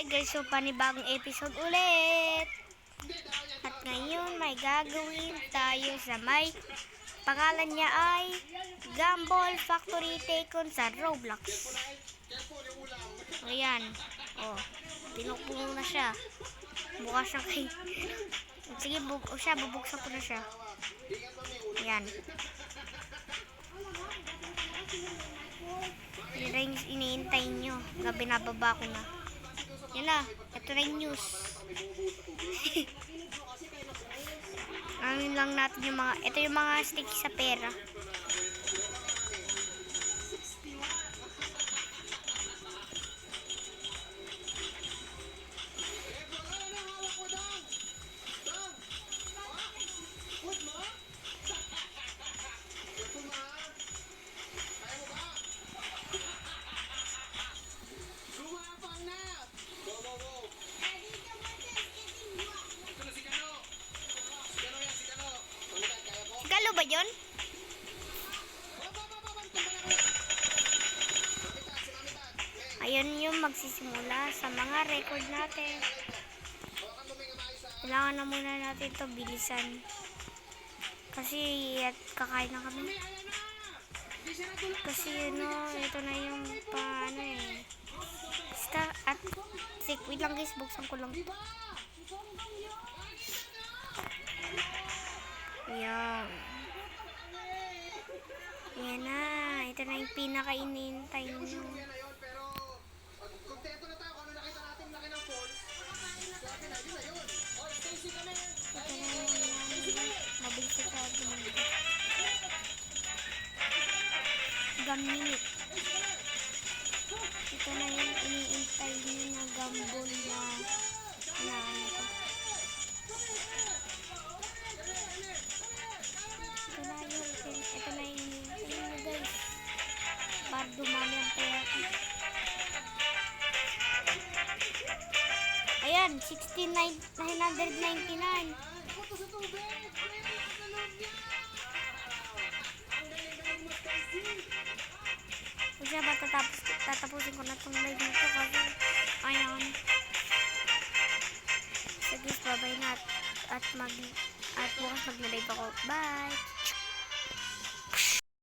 Hi guys, so panibagong episode ulit. At ngayon may gagawin tayo sa may pangalan niya ay Gumball Factory Tycoon sa Roblox. Ayan. Oh, pinukpong na siya. Bukas siya kay... Sige, bubuksan ko na siya. Ayan. Yan na yung iniintay nyo. Binababa ko na. Yan na. Ito na yung news. Amin lang natin yung mga... Ito yung mga sticky sa pera. Sigalo ba yun? Ayun yung magsisimula sa mga record natin. Kailangan na muna natin ito bilisan. Kasi kakain na kami. Kasi ito na yung paano eh. At wait lang guys, buksan ko lang ito. Ayan. Ayan na. Ito na yung pinaka-inintay nyo. Ito na yung mabilis ito. Gamit. Ito na yung iniintay nyo na Gumball na ano ko. Ito na yung iniintay nyo guys. Para dumami ang pera. Ayan, 16,999. Kasi ba tatapusin ko na itong live nito kasi ayan. So guys, bye-bye na at bukas mag-live ako. Bye!